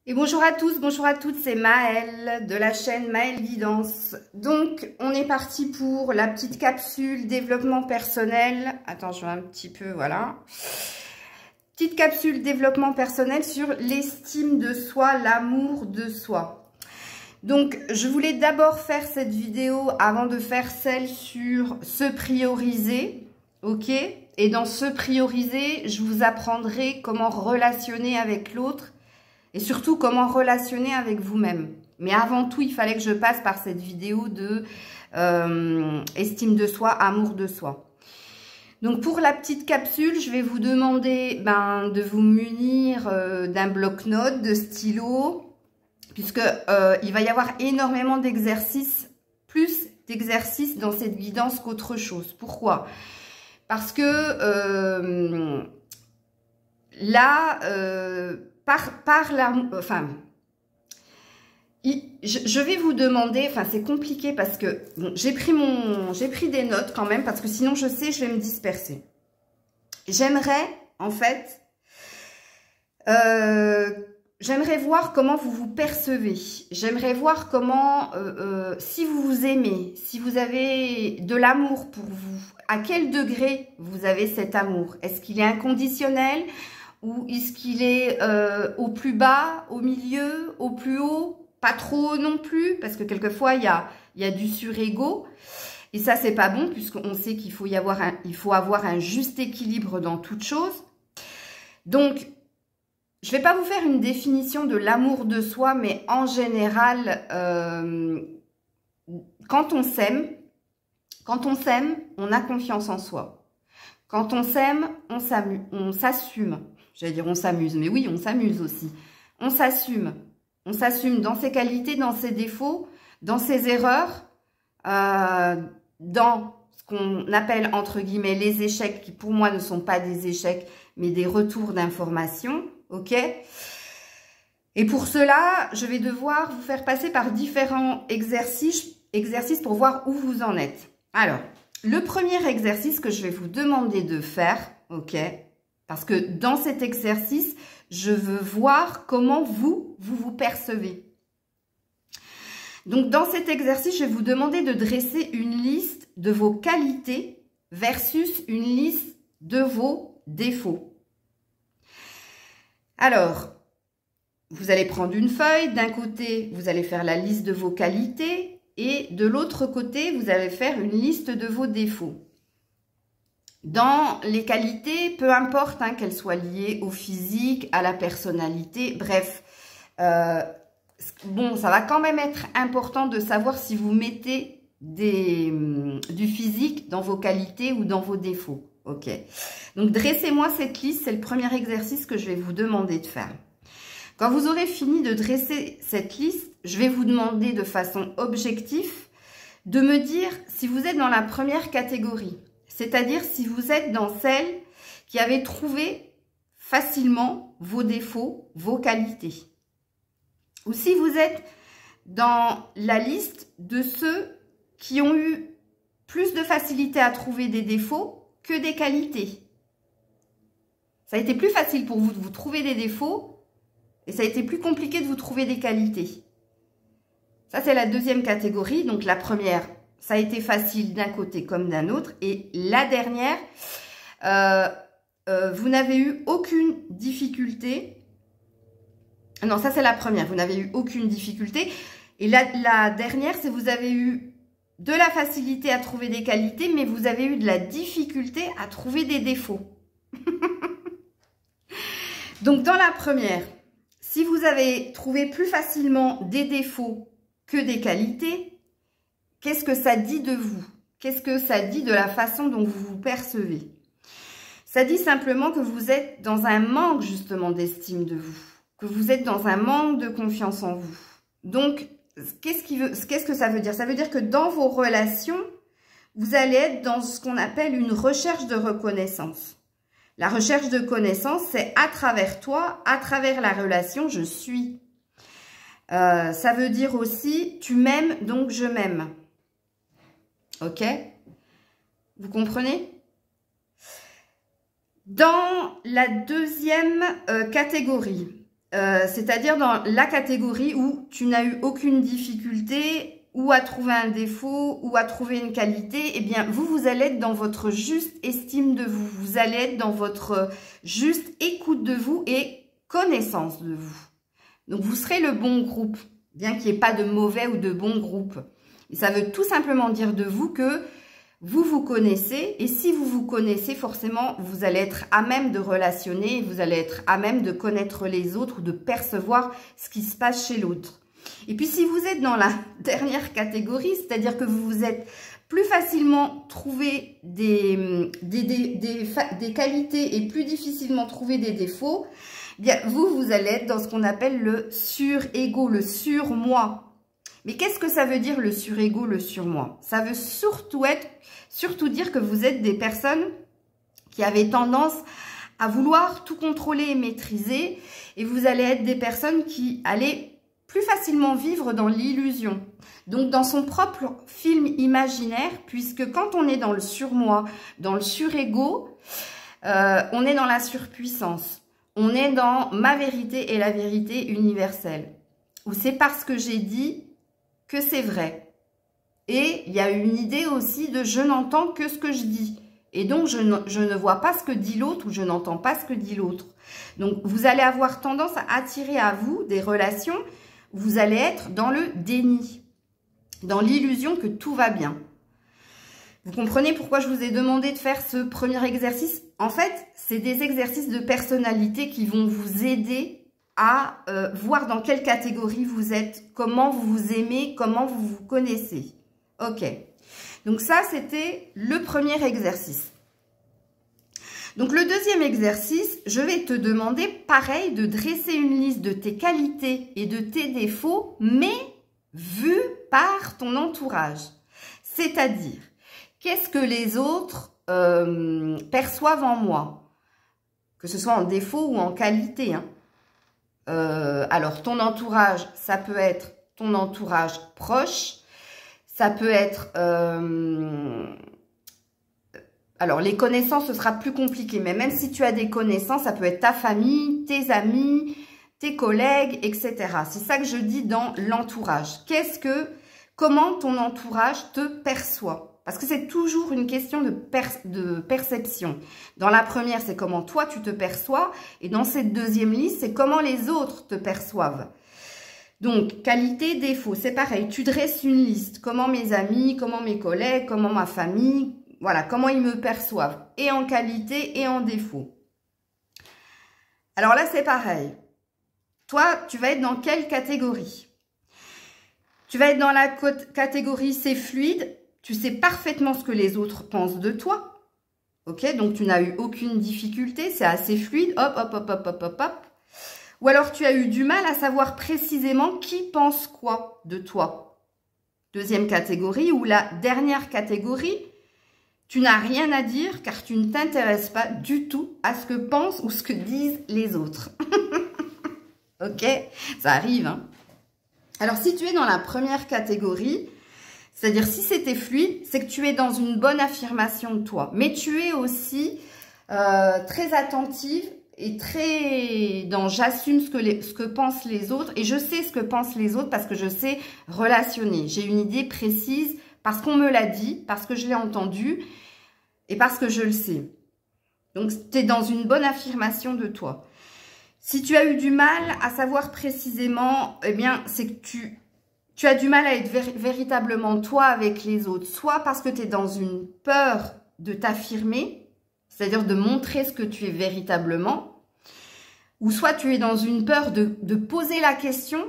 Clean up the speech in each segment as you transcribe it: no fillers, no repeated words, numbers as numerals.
Et bonjour à tous, bonjour à toutes, c'est Maëlle de la chaîne Maëlle Guidance. Donc, on est parti pour la petite capsule développement personnel. Attends, je vais un petit peu, voilà. Petite capsule développement personnel sur l'estime de soi, l'amour de soi. Donc, je voulais d'abord faire cette vidéo avant de faire celle sur se prioriser, ok? Et dans se prioriser, je vous apprendrai comment relationner avec l'autre. Et surtout, comment relationner avec vous-même. Mais avant tout, il fallait que je passe par cette vidéo de estime de soi, amour de soi. Donc, pour la petite capsule, je vais vous demander de vous munir d'un bloc-notes, de stylo, puisque il va y avoir énormément d'exercices, plus d'exercices dans cette guidance qu'autre chose. Pourquoi? Parce que là... je vais vous demander, c'est compliqué parce que bon, j'ai pris des notes quand même parce que sinon je sais, je vais me disperser. J'aimerais, en fait, j'aimerais voir comment vous vous percevez. J'aimerais voir comment, si vous vous aimez, si vous avez de l'amour pour vous, à quel degré vous avez cet amour. Est-ce qu'il est inconditionnel ? Ou est-ce qu'il est au plus bas, au milieu, au plus haut, pas trop haut non plus, parce que quelquefois il y a du surégo. Et ça, c'est pas bon, puisqu'on sait qu'il faut avoir un juste équilibre dans toute chose. Donc, je vais pas vous faire une définition de l'amour de soi, mais en général, quand on s'aime, on a confiance en soi. Quand on s'aime, on s'assume. J'allais dire on s'amuse, mais oui, on s'amuse aussi. On s'assume. On s'assume dans ses qualités, dans ses défauts, dans ses erreurs, dans ce qu'on appelle entre guillemets les échecs, qui pour moi ne sont pas des échecs, mais des retours d'informations, ok? Et pour cela, je vais devoir vous faire passer par différents exercices pour voir où vous en êtes. Alors, le premier exercice que je vais vous demander de faire, ok? Parce que dans cet exercice, je veux voir comment vous percevez. Donc, dans cet exercice, je vais vous demander de dresser une liste de vos qualités versus une liste de vos défauts. Alors, vous allez prendre une feuille. D'un côté, vous allez faire la liste de vos qualités et de l'autre côté, vous allez faire une liste de vos défauts. Dans les qualités, peu importe qu'elles soient liées au physique, à la personnalité, bref, bon, ça va quand même être important de savoir si vous mettez du physique dans vos qualités ou dans vos défauts. Ok. Donc, dressez-moi cette liste, c'est le premier exercice que je vais vous demander de faire. Quand vous aurez fini de dresser cette liste, je vais vous demander de façon objective de me dire si vous êtes dans la première catégorie. C'est-à-dire si vous êtes dans celle qui avait trouvé facilement vos défauts, vos qualités. Ou si vous êtes dans la liste de ceux qui ont eu plus de facilité à trouver des défauts que des qualités. Ça a été plus facile pour vous de vous trouver des défauts et ça a été plus compliqué de vous trouver des qualités. Ça, c'est la deuxième catégorie. Donc, la première, ça a été facile d'un côté comme d'un autre. Et la dernière, vous n'avez eu aucune difficulté. Non, ça c'est la première, vous n'avez eu aucune difficulté. Et la dernière, c'est vous avez eu de la facilité à trouver des qualités, mais vous avez eu de la difficulté à trouver des défauts. Donc dans la première, si vous avez trouvé plus facilement des défauts que des qualités, qu'est-ce que ça dit de vous? Qu'est-ce que ça dit de la façon dont vous vous percevez? Ça dit simplement que vous êtes dans un manque justement d'estime de vous, que vous êtes dans un manque de confiance en vous. Donc, qu'est-ce que ça veut dire? Ça veut dire que dans vos relations, vous allez être dans ce qu'on appelle une recherche de reconnaissance. La recherche de connaissance, c'est à travers toi, à travers la relation, je suis. Ça veut dire aussi, tu m'aimes, donc je m'aime. Ok? Vous comprenez? Dans la deuxième catégorie, c'est-à-dire dans la catégorie où tu n'as eu aucune difficulté ou à trouver un défaut ou à trouver une qualité, eh bien, vous allez être dans votre juste estime de vous. Vous allez être dans votre juste écoute de vous et connaissance de vous. Donc, vous serez le bon groupe, bien qu'il n'y ait pas de mauvais ou de bon groupe. Et ça veut tout simplement dire de vous que vous vous connaissez. Et si vous vous connaissez, forcément, vous allez être à même de relationner, vous allez être à même de connaître les autres ou de percevoir ce qui se passe chez l'autre. Et puis, si vous êtes dans la dernière catégorie, c'est-à-dire que vous vous êtes plus facilement trouvé des qualités et plus difficilement trouvé des défauts, eh bien, vous allez être dans ce qu'on appelle le sur-ego, le sur-moi. Mais qu'est-ce que ça veut dire le sur-ego, le sur-moi? Ça veut surtout dire que vous êtes des personnes qui avaient tendance à vouloir tout contrôler et maîtriser, et vous allez être des personnes qui allaient plus facilement vivre dans l'illusion. Donc, dans son propre film imaginaire, puisque quand on est dans le surmoi, dans le surego, on est dans la surpuissance. On est dans ma vérité et la vérité universelle. Ou c'est parce que j'ai dit que c'est vrai. Et il y a une idée aussi de je n'entends que ce que je dis. Et donc, je ne vois pas ce que dit l'autre ou je n'entends pas ce que dit l'autre. Donc, vous allez avoir tendance à attirer à vous des relations. Vous allez être dans le déni, dans l'illusion que tout va bien. Vous comprenez pourquoi je vous ai demandé de faire ce premier exercice? En fait, c'est des exercices de personnalité qui vont vous aider à voir dans quelle catégorie vous êtes, comment vous vous aimez, comment vous vous connaissez. Ok, donc ça, c'était le premier exercice. Donc, le deuxième exercice, je vais te demander, pareil, de dresser une liste de tes qualités et de tes défauts, mais vus par ton entourage. C'est-à-dire, qu'est-ce que les autres perçoivent en moi? Que ce soit en défaut ou en qualité. Hein. Alors, ton entourage, ça peut être ton entourage proche, ça peut être... Alors, les connaissances, ce sera plus compliqué. Mais même si tu as des connaissances, ça peut être ta famille, tes amis, tes collègues, etc. C'est ça que je dis dans l'entourage. Comment ton entourage te perçoit? Parce que c'est toujours une question de perception. Dans la première, c'est comment toi, tu te perçois. Et dans cette deuxième liste, c'est comment les autres te perçoivent. Donc, qualité, défaut, c'est pareil. Tu dresses une liste. Comment mes amis, comment mes collègues, comment ma famille... Voilà, comment ils me perçoivent, et en qualité et en défaut. Alors là, c'est pareil. Toi, tu vas être dans quelle catégorie? Tu vas être dans la catégorie c'est fluide, tu sais parfaitement ce que les autres pensent de toi. Ok, donc tu n'as eu aucune difficulté, c'est assez fluide, hop, hop, hop, hop, hop, hop, hop. Ou alors tu as eu du mal à savoir précisément qui pense quoi de toi. Deuxième catégorie, ou la dernière catégorie, tu n'as rien à dire car tu ne t'intéresses pas du tout à ce que pensent ou ce que disent les autres. Ok, ça arrive. Hein. Alors, si tu es dans la première catégorie, c'est-à-dire si c'était fluide, c'est que tu es dans une bonne affirmation de toi. Mais tu es aussi très attentive et très dans j'assume ce que pensent les autres. Et je sais ce que pensent les autres parce que je sais relationner. J'ai une idée précise parce qu'on me l'a dit, parce que je l'ai entendu et parce que je le sais. Donc, tu es dans une bonne affirmation de toi. Si tu as eu du mal à savoir précisément, eh bien, c'est que tu as du mal à être véritablement toi avec les autres. Soit parce que tu es dans une peur de t'affirmer, c'est-à-dire de montrer ce que tu es véritablement, ou soit tu es dans une peur de poser la question,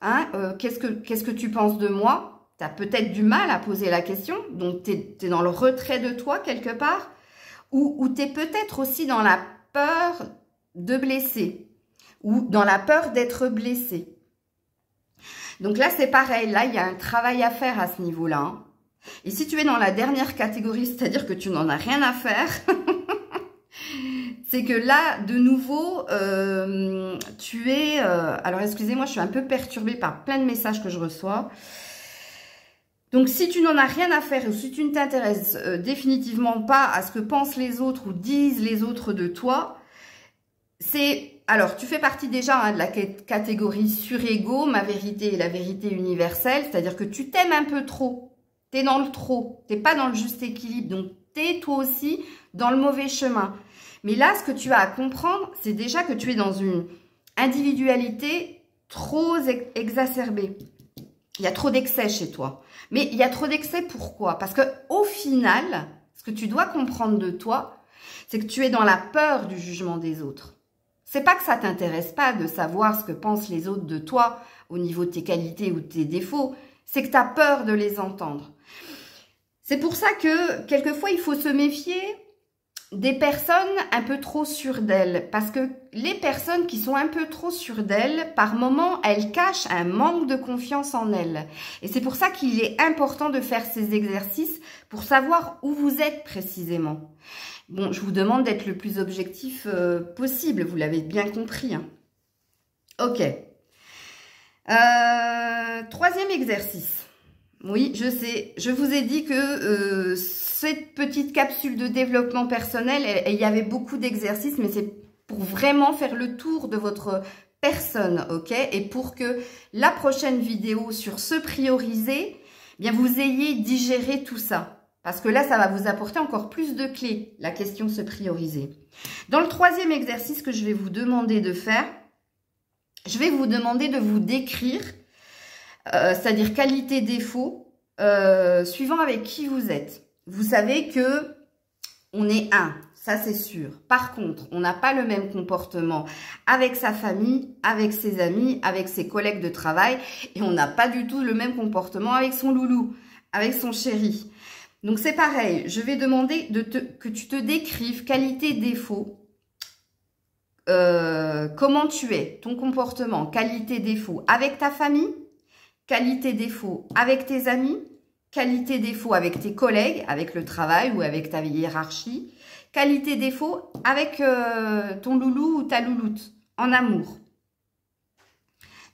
hein, qu'est-ce que tu penses de moi? Tu as peut-être du mal à poser la question, donc tu es dans le retrait de toi quelque part, ou tu es peut-être aussi dans la peur de blesser, ou dans la peur d'être blessé. Donc là, c'est pareil, là, il y a un travail à faire à ce niveau-là. Hein. Et si tu es dans la dernière catégorie, c'est-à-dire que tu n'en as rien à faire, c'est que là, de nouveau, tu es... alors, excusez-moi, je suis un peu perturbée par plein de messages que je reçois. Donc, si tu n'en as rien à faire ou si tu ne t'intéresses définitivement pas à ce que pensent les autres ou disent les autres de toi, c'est alors, tu fais partie déjà hein, de la catégorie sur-ego, ma vérité est la vérité universelle, c'est-à-dire que tu t'aimes un peu trop, tu es dans le trop, tu n'es pas dans le juste équilibre, donc tu es toi aussi dans le mauvais chemin. Mais là, ce que tu as à comprendre, c'est déjà que tu es dans une individualité trop exacerbée. Il y a trop d'excès chez toi. Mais il y a trop d'excès, pourquoi? Parce que au final, ce que tu dois comprendre de toi, c'est que tu es dans la peur du jugement des autres. C'est pas que ça t'intéresse pas de savoir ce que pensent les autres de toi au niveau de tes qualités ou de tes défauts. C'est que tu as peur de les entendre. C'est pour ça que, quelquefois, il faut se méfier des personnes un peu trop sûres d'elles. Parce que les personnes qui sont un peu trop sûres d'elles, par moments, elles cachent un manque de confiance en elles. Et c'est pour ça qu'il est important de faire ces exercices pour savoir où vous êtes précisément. Bon, je vous demande d'être le plus objectif possible, vous l'avez bien compris. Hein. Ok. Troisième exercice. Oui, je sais, je vous ai dit que cette petite capsule de développement personnel, il y avait beaucoup d'exercices, mais c'est pour vraiment faire le tour de votre personne, ok? Et pour que la prochaine vidéo sur se prioriser, eh bien vous ayez digéré tout ça. Parce que là, ça va vous apporter encore plus de clés, la question se prioriser. Dans le troisième exercice que je vais vous demander de faire, je vais vous demander de vous décrire, c'est-à-dire qualité, défaut, suivant avec qui vous êtes. Vous savez que on est un, ça c'est sûr. Par contre, on n'a pas le même comportement avec sa famille, avec ses amis, avec ses collègues de travail, et on n'a pas du tout le même comportement avec son loulou, avec son chéri. Donc c'est pareil, je vais demander que tu te décrives qualité, défaut, comment tu es, ton comportement, qualité, défaut avec ta famille, qualité, défaut avec tes amis, qualité, défaut avec tes collègues, avec le travail ou avec ta hiérarchie, qualité, défaut avec ton loulou ou ta louloute, en amour.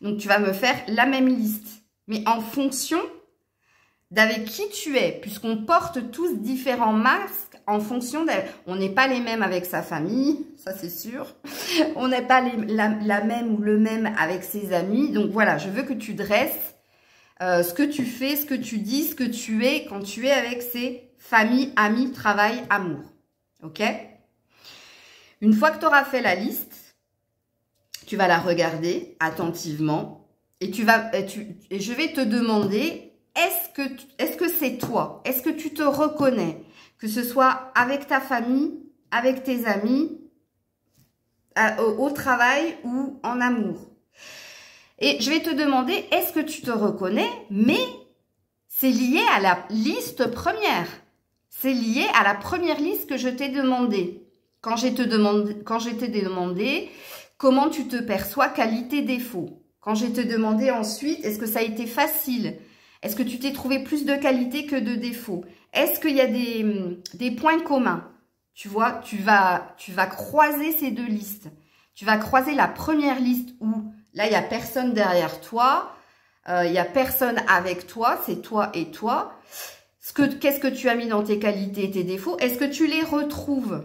Donc tu vas me faire la même liste, mais en fonction d'avec qui tu es, puisqu'on porte tous différents masques en fonction d'elle. On n'est pas les mêmes avec sa famille, ça c'est sûr. On n'est pas la même ou le même avec ses amis. Donc voilà, je veux que tu dresses ce que tu fais, ce que tu dis, ce que tu es quand tu es avec ses familles, amis, travail, amour. Ok? Une fois que tu auras fait la liste, tu vas la regarder attentivement et je vais te demander, est-ce que c'est toi? Est-ce que tu te reconnais? Que ce soit avec ta famille, avec tes amis, au travail ou en amour. Et je vais te demander, est-ce que tu te reconnais? Mais c'est lié à la liste première. C'est lié à la première liste que je t'ai demandé. Quand je t'ai demandé comment tu te perçois, qualité, défaut. Quand je t'ai demandé ensuite, est-ce que ça a été facile? Est-ce que tu t'es trouvé plus de qualité que de défaut? Est-ce qu'il y a des points communs? Tu vois, tu vas croiser ces deux listes. Tu vas croiser la première liste où là, il n'y a personne derrière toi, il n'y a personne avec toi, c'est toi et toi. Qu'est-ce que tu as mis dans tes qualités et tes défauts? Est-ce que tu les retrouves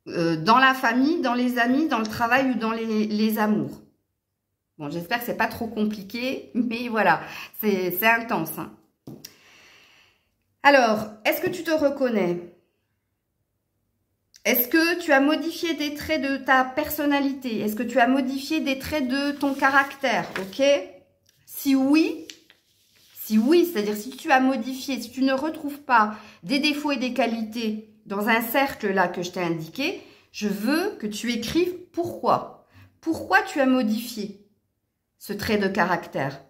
dans la famille, dans les amis, dans le travail ou dans les amours? Bon, j'espère que c'est pas trop compliqué, mais voilà, c'est intense. Hein. Alors, est-ce que tu te reconnais? Est-ce que tu as modifié des traits de ta personnalité? Est-ce que tu as modifié des traits de ton caractère? Ok? Si oui, c'est-à-dire si tu as modifié, si tu ne retrouves pas des défauts et des qualités dans un cercle là que je t'ai indiqué, je veux que tu écrives pourquoi. Pourquoi tu as modifié ce trait de caractère?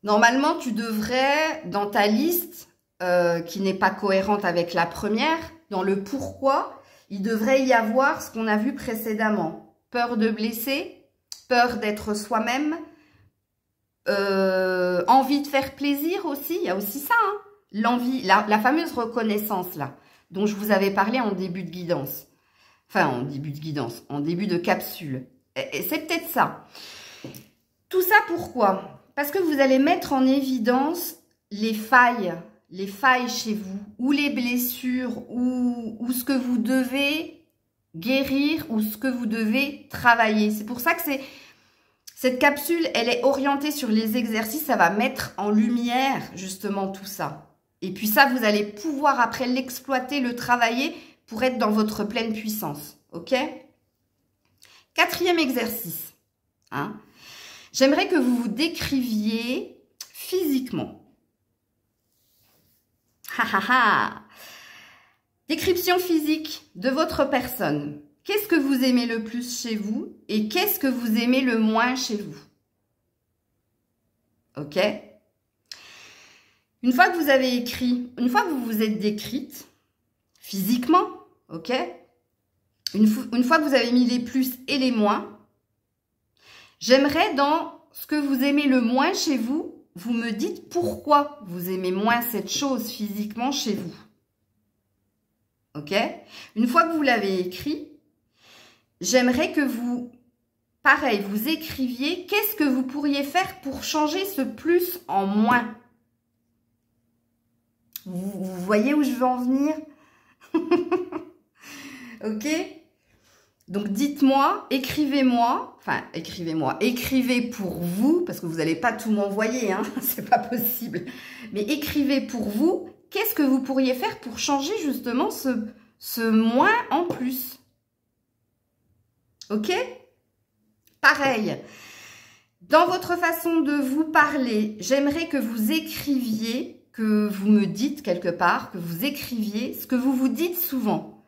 Normalement, tu devrais, dans ta liste, qui n'est pas cohérente avec la première, dans le pourquoi, il devrait y avoir ce qu'on a vu précédemment. Peur de blesser, peur d'être soi-même, envie de faire plaisir aussi, il y a aussi ça, hein, l'envie, la fameuse reconnaissance là, dont je vous avais parlé en début de guidance. Enfin, en début de guidance, en début de capsule. Et c'est peut-être ça. Tout ça pourquoi? Parce que vous allez mettre en évidence les failles chez vous, ou les blessures, ou ce que vous devez guérir ou ce que vous devez travailler. C'est pour ça que cette capsule, elle est orientée sur les exercices. Ça va mettre en lumière justement tout ça. Et puis ça, vous allez pouvoir après l'exploiter, le travailler pour être dans votre pleine puissance. Ok? 4e exercice. Hein? J'aimerais que vous vous décriviez physiquement. Ha ha ha! Description physique de votre personne. Qu'est-ce que vous aimez le plus chez vous et qu'est-ce que vous aimez le moins chez vous? Ok? Une fois que vous avez écrit, une fois que vous vous êtes décrite, physiquement, ok? Une fois que vous avez mis les plus et les moins, j'aimerais dans ce que vous aimez le moins chez vous, vous me dites pourquoi vous aimez moins cette chose physiquement chez vous. Ok? Une fois que vous l'avez écrit, j'aimerais que vous, pareil, vous écriviez qu'est-ce que vous pourriez faire pour changer ce plus en moins. Vous voyez où je veux en venir? Ok? Donc dites-moi, écrivez-moi, enfin écrivez-moi, écrivez pour vous, parce que vous n'allez pas tout m'envoyer, hein, c'est pas possible. Mais écrivez pour vous, qu'est-ce que vous pourriez faire pour changer justement ce moins en plus? Ok? Pareil, dans votre façon de vous parler, j'aimerais que vous écriviez, que vous me dites quelque part, que vous écriviez ce que vous vous dites souvent.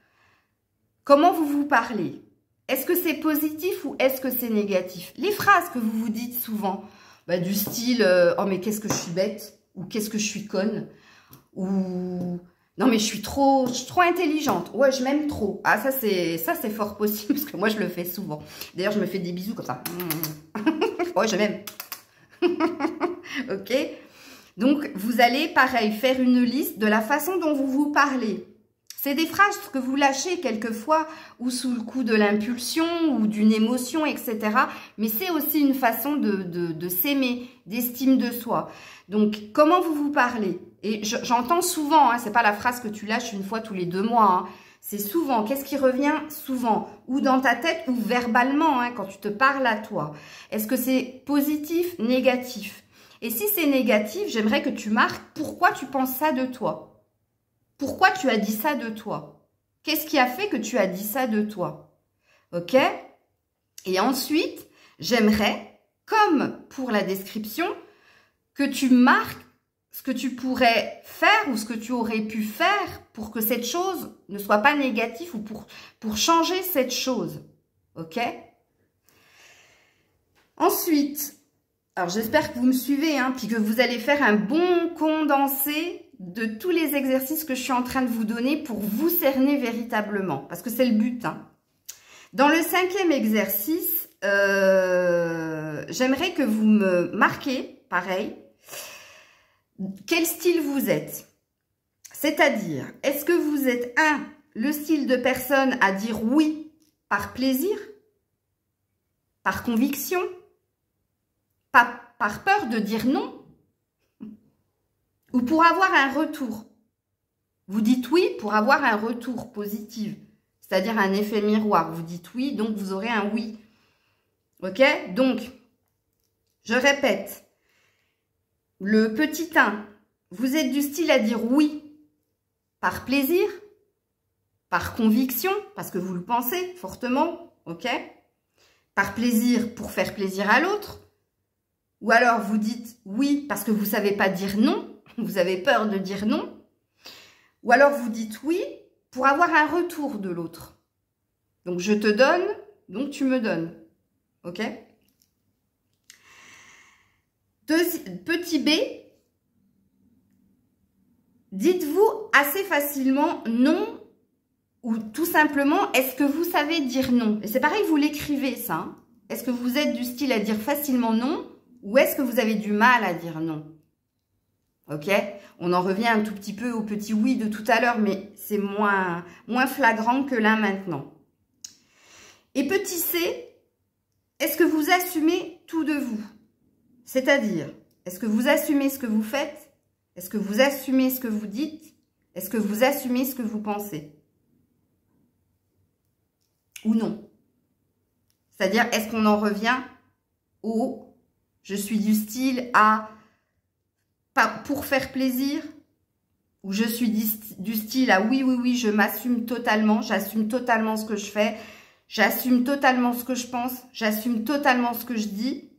Comment vous vous parlez? Est-ce que c'est positif ou est-ce que c'est négatif? Les phrases que vous vous dites souvent, bah, du style « Oh mais qu'est-ce que je suis bête » ou « Qu'est-ce que je suis conne » ou « Non mais je suis trop intelligente » ouais, je m'aime trop. Ah ça c'est fort possible parce que moi je le fais souvent. D'ailleurs je me fais des bisous comme ça. Ouais, je m'aime. Ok? Donc vous allez pareil faire une liste de la façon dont vous vous parlez. C'est des phrases que vous lâchez quelquefois ou sous le coup de l'impulsion ou d'une émotion, etc. Mais c'est aussi une façon de s'aimer, d'estime de soi. Donc, comment vous vous parlez? Et j'entends souvent, hein, c'est pas la phrase que tu lâches une fois tous les 2 mois. Hein, c'est souvent, qu'est-ce qui revient souvent? Ou dans ta tête ou verbalement, hein, quand tu te parles à toi. Est-ce que c'est positif, négatif? Et si c'est négatif, j'aimerais que tu marques pourquoi tu penses ça de toi. Pourquoi tu as dit ça de toi? Qu'est-ce qui a fait que tu as dit ça de toi? Ok? Et ensuite, j'aimerais, comme pour la description, que tu marques ce que tu pourrais faire ou ce que tu aurais pu faire pour que cette chose ne soit pas négative ou pour changer cette chose. Ok? Ensuite, alors j'espère que vous me suivez, hein, puis que vous allez faire un bon condensé de tous les exercices que je suis en train de vous donner pour vous cerner véritablement. Parce que c'est le but. Hein. Dans le 5e exercice, j'aimerais que vous me marquiez, pareil, quel style vous êtes. C'est-à-dire, est-ce que vous êtes, le style de personne à dire oui par plaisir, par conviction, par peur de dire non, ou pour avoir un retour. Vous dites oui pour avoir un retour positif, c'est-à-dire un effet miroir. Vous dites oui, donc vous aurez un oui. Ok? Donc, je répète, le petit 1, vous êtes du style à dire oui par plaisir, par conviction, parce que vous le pensez fortement, ok? Par plaisir pour faire plaisir à l'autre. Ou alors vous dites oui parce que vous ne savez pas dire non. Vous avez peur de dire non. Ou alors vous dites oui pour avoir un retour de l'autre. Donc je te donne, donc tu me donnes. Ok? Petit b, dites-vous assez facilement non ou tout simplement est-ce que vous savez dire non? Et c'est pareil, vous l'écrivez ça. Hein. Est-ce que vous êtes du style à dire facilement non ou est-ce que vous avez du mal à dire non? Ok, on en revient un tout petit peu au petit oui de tout à l'heure, mais c'est moins flagrant que là maintenant. Et petit c, est-ce que vous assumez tout de vous? C'est-à-dire, est-ce que vous assumez ce que vous faites? Est-ce que vous assumez ce que vous dites? Est-ce que vous assumez ce que vous pensez? ou non? C'est-à-dire, est-ce qu'on en revient au « je suis du style à pour faire plaisir » ou « je suis du style à oui, oui, oui, je m'assume totalement, j'assume totalement ce que je fais, j'assume totalement ce que je pense, j'assume totalement ce que je dis »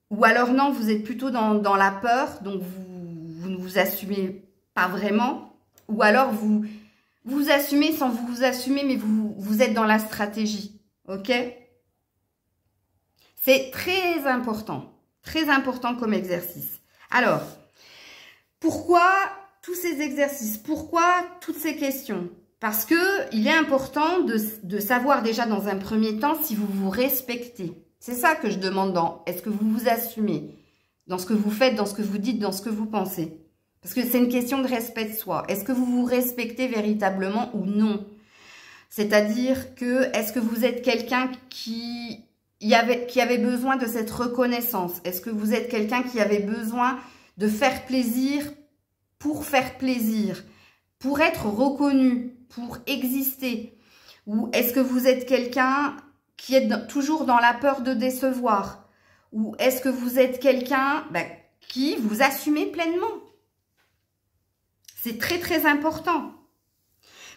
ou alors non, vous êtes plutôt dans la peur, donc vous ne vous assumez pas vraiment, ou alors vous assumez sans vous assumer, mais vous êtes dans la stratégie, ok? C'est très important comme exercice. Alors, pourquoi tous ces exercices? Pourquoi toutes ces questions? Parce que il est important de savoir déjà dans un premier temps si vous vous respectez. C'est ça que je demande dans est-ce que vous vous assumez dans ce que vous faites, dans ce que vous dites, dans ce que vous pensez? Parce que c'est une question de respect de soi. Est-ce que vous vous respectez véritablement ou non? C'est-à-dire que est-ce que vous êtes quelqu'un qui avait besoin de cette reconnaissance? Est-ce que vous êtes quelqu'un qui avait besoin de faire plaisir pour faire plaisir, pour être reconnu, pour exister? Ou est-ce que vous êtes quelqu'un qui est toujours dans la peur de décevoir? Ou est-ce que vous êtes quelqu'un qui vous assumez pleinement? C'est très très important.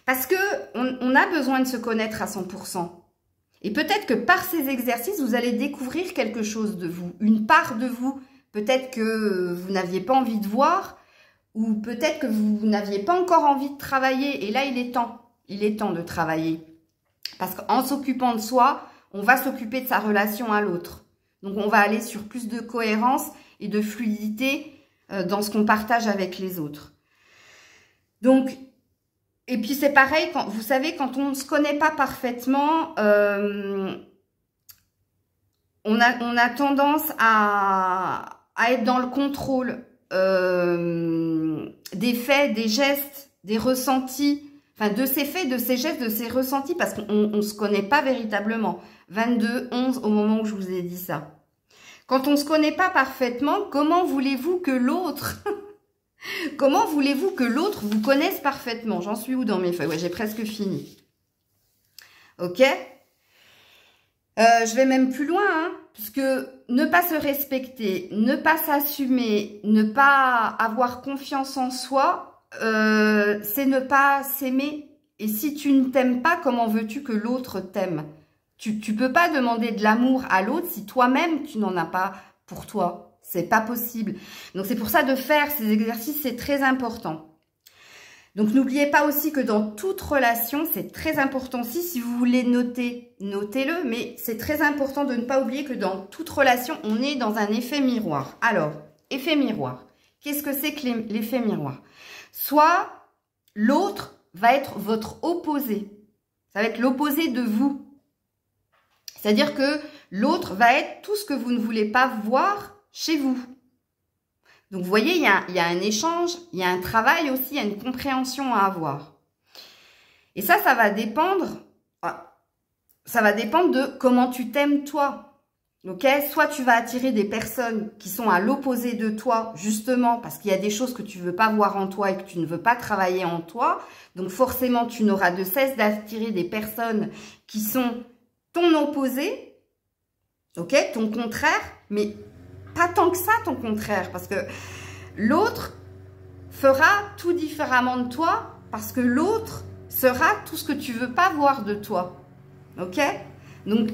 Parce que on a besoin de se connaître à 100%. Et peut-être que par ces exercices, vous allez découvrir quelque chose de vous, une part de vous, peut-être que vous n'aviez pas envie de voir, ou peut-être que vous n'aviez pas encore envie de travailler. Et là, il est temps de travailler. Parce qu'en s'occupant de soi, on va s'occuper de sa relation à l'autre. Donc, on va aller sur plus de cohérence et de fluidité dans ce qu'on partage avec les autres. Donc, et puis c'est pareil, vous savez, quand on ne se connaît pas parfaitement, on a tendance à être dans le contrôle des faits, des gestes, des ressentis, enfin de ces faits, de ces gestes, de ces ressentis, parce qu'on ne se connaît pas véritablement. 22-11 au moment où je vous ai dit ça. Quand on ne se connaît pas parfaitement, comment voulez-vous que l'autre... Comment voulez-vous que l'autre vous connaisse parfaitement? J'en suis où dans mes feuilles? Ouais, j'ai presque fini. Ok? Je vais même plus loin, hein, puisque ne pas se respecter, ne pas s'assumer, ne pas avoir confiance en soi, c'est ne pas s'aimer. Et si tu ne t'aimes pas, comment veux-tu que l'autre t'aime? Tu peux pas demander de l'amour à l'autre si toi-même tu n'en as pas pour toi. C'est pas possible. Donc, c'est pour ça de faire ces exercices, c'est très important. Donc, n'oubliez pas aussi que dans toute relation, c'est très important aussi, si vous voulez noter, notez-le, mais c'est très important de ne pas oublier que dans toute relation, on est dans un effet miroir. Alors, effet miroir. Qu'est-ce que c'est que l'effet miroir? Soit l'autre va être votre opposé. Ça va être l'opposé de vous. C'est-à-dire que l'autre va être tout ce que vous ne voulez pas voir chez vous. Donc, vous voyez, il y a un échange, il y a un travail aussi, il y a une compréhension à avoir. Et ça va dépendre de comment tu t'aimes toi. Ok? Soit tu vas attirer des personnes qui sont à l'opposé de toi, justement, parce qu'il y a des choses que tu ne veux pas voir en toi et que tu ne veux pas travailler en toi. Donc, forcément, tu n'auras de cesse d'attirer des personnes qui sont ton opposé, ok? Ton contraire, mais pas tant que ça, ton contraire, parce que l'autre fera tout différemment de toi, parce que l'autre sera tout ce que tu veux pas voir de toi, ok? Donc,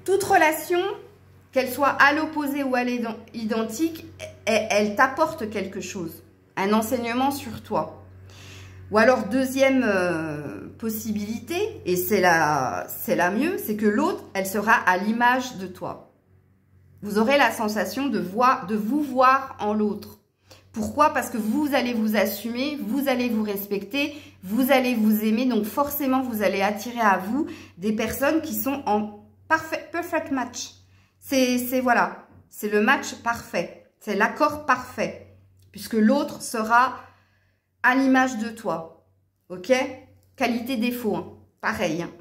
toute relation, qu'elle soit à l'opposé ou à l'identique, elle t'apporte quelque chose, un enseignement sur toi. Ou alors, deuxième possibilité, et c'est la mieux, c'est que l'autre, elle sera à l'image de toi. Vous aurez la sensation de vous voir en l'autre. Pourquoi? Parce que vous allez vous assumer, vous allez vous respecter, vous allez vous aimer. Donc forcément, vous allez attirer à vous des personnes qui sont en perfect match. Voilà, c'est le match parfait. C'est l'accord parfait. Puisque l'autre sera à l'image de toi. Ok? Qualité défaut, hein. Pareil. Hein.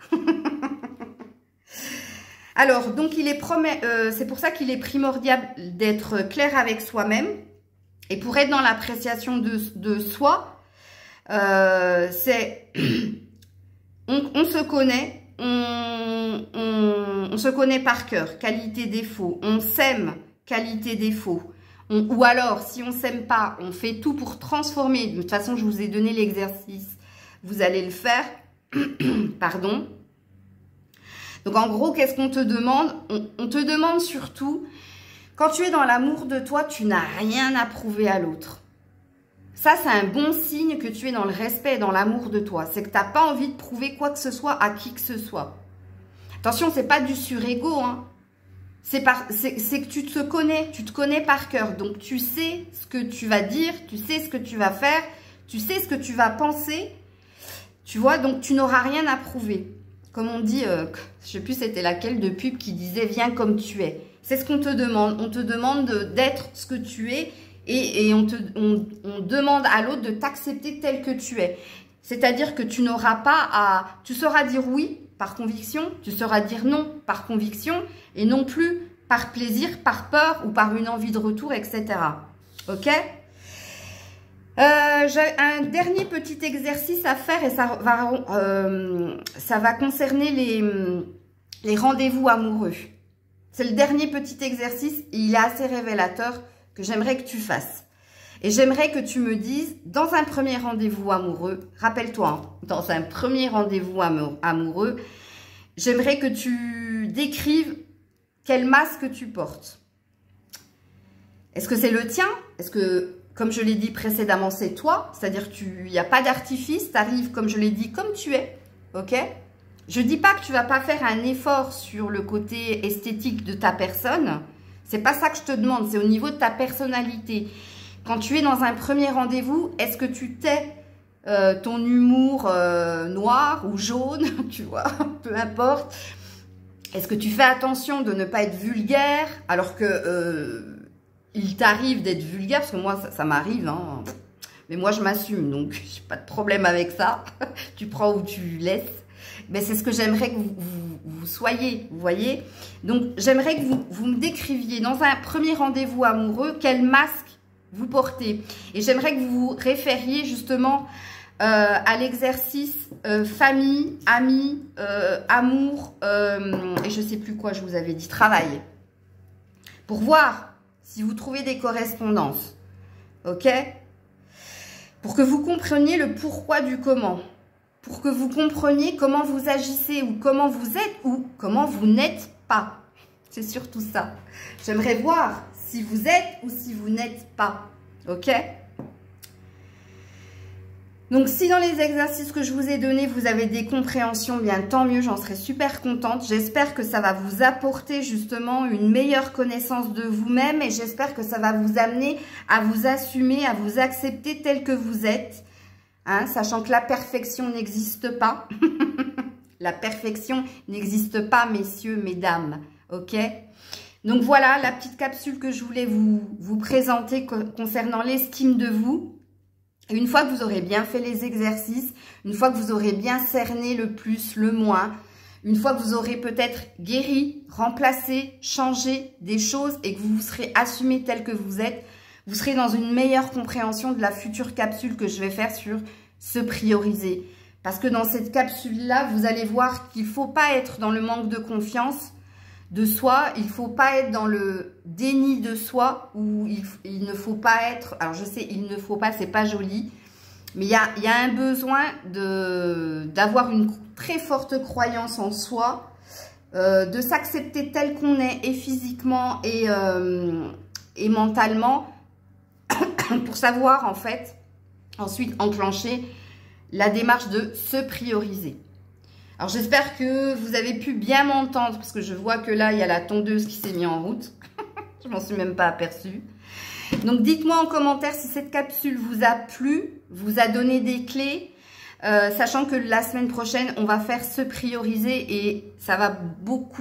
Alors, donc, c'est pour ça qu'il est primordial d'être clair avec soi-même. Et pour être dans l'appréciation de soi, on se connaît, on se connaît par cœur, qualité, défaut. On s'aime, qualité, défaut. Ou alors, si on s'aime pas, on fait tout pour transformer. De toute façon, je vous ai donné l'exercice. Vous allez le faire. Pardon. Donc, en gros, qu'est-ce qu'on te demande? On te demande surtout, quand tu es dans l'amour de toi, tu n'as rien à prouver à l'autre. Ça, c'est un bon signe que tu es dans le respect et dans l'amour de toi. C'est que tu n'as pas envie de prouver quoi que ce soit à qui que ce soit. Attention, c'est pas du surego, hein. C'est que tu te connais par cœur. Donc, tu sais ce que tu vas dire, tu sais ce que tu vas faire, tu sais ce que tu vas penser. Tu vois, donc tu n'auras rien à prouver. Comme on dit, je ne sais plus c'était laquelle de pub qui disait « Viens comme tu es ». C'est ce qu'on te demande. On te demande d'être ce que tu es et on demande à l'autre de t'accepter tel que tu es. C'est-à-dire que tu n'auras pas à... Tu sauras dire oui par conviction, tu sauras dire non par conviction et non plus par plaisir, par peur ou par une envie de retour, etc. Ok ? J'ai un dernier petit exercice à faire et ça va concerner les rendez-vous amoureux. C'est le dernier petit exercice et il est assez révélateur que j'aimerais que tu fasses. Et j'aimerais que tu me dises, dans un premier rendez-vous amoureux, rappelle-toi, hein, dans un premier rendez-vous amoureux, j'aimerais que tu décrives quel masque tu portes. Est-ce que c'est le tien? Est-ce que, comme je l'ai dit précédemment, c'est toi? C'est-à-dire qu'il n'y a pas d'artifice, tu arrives, comme je l'ai dit, comme tu es, ok? Je ne dis pas que tu ne vas pas faire un effort sur le côté esthétique de ta personne. C'est pas ça que je te demande, c'est au niveau de ta personnalité. Quand tu es dans un premier rendez-vous, est-ce que tu tais ton humour noir ou jaune, tu vois, peu importe. Est-ce que tu fais attention de ne pas être vulgaire alors que il t'arrive d'être vulgaire, parce que moi ça m'arrive, hein. Mais moi je m'assume, donc j'ai pas de problème avec ça. Tu prends ou tu laisses. Mais c'est ce que j'aimerais que vous soyez, vous voyez. Donc j'aimerais que vous me décriviez dans un premier rendez-vous amoureux quel masque vous portez. Et j'aimerais que vous vous référiez justement à l'exercice famille, amis, amour, et je sais plus quoi je vous avais dit, travail. Pour voir si vous trouvez des correspondances. Ok? Pour que vous compreniez le pourquoi du comment. Pour que vous compreniez comment vous agissez ou comment vous êtes ou comment vous n'êtes pas. C'est surtout ça. J'aimerais voir si vous êtes ou si vous n'êtes pas. Ok? Donc, si dans les exercices que je vous ai donnés, vous avez des compréhensions, bien tant mieux, j'en serais super contente. J'espère que ça va vous apporter justement une meilleure connaissance de vous-même et j'espère que ça va vous amener à vous assumer, à vous accepter tel que vous êtes. Hein, sachant que la perfection n'existe pas. La perfection n'existe pas, messieurs, mesdames. Ok? Donc voilà la petite capsule que je voulais vous présenter concernant l'estime de vous. Et une fois que vous aurez bien fait les exercices, une fois que vous aurez bien cerné le plus, le moins, une fois que vous aurez peut-être guéri, remplacé, changé des choses et que vous vous serez assumé tel que vous êtes, vous serez dans une meilleure compréhension de la future capsule que je vais faire sur se prioriser. Parce que dans cette capsule-là, vous allez voir qu'il ne faut pas être dans le manque de confiance de soi, il ne faut pas être dans le déni de soi, ou il ne faut pas être, alors je sais, il ne faut pas, c'est pas joli, mais il y a un besoin d'avoir une très forte croyance en soi, de s'accepter tel qu'on est, et physiquement, et mentalement, pour savoir en fait, ensuite enclencher la démarche de se prioriser. Alors, j'espère que vous avez pu bien m'entendre, parce que je vois que là, il y a la tondeuse qui s'est mise en route. Je m'en suis même pas aperçue. Donc, dites-moi en commentaire si cette capsule vous a plu, vous a donné des clés, sachant que la semaine prochaine, on va faire se prioriser et ça va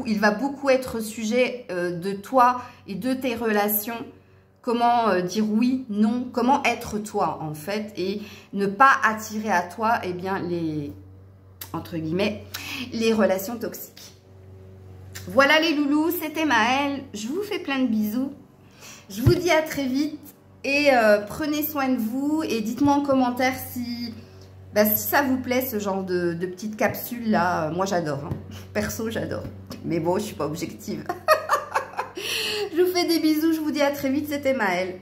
il va beaucoup être sujet de toi et de tes relations. Comment dire oui, non, comment être toi, en fait, et ne pas attirer à toi, eh bien, entre guillemets, les relations toxiques. Voilà les loulous, c'était Maëlle. Je vous fais plein de bisous. Je vous dis à très vite et prenez soin de vous et dites-moi en commentaire si Bah, si ça vous plaît, ce genre de petites capsules là, moi j'adore. Hein. Perso, j'adore. Mais bon, je suis pas objective. Je vous fais des bisous, je vous dis à très vite, c'était Maëlle.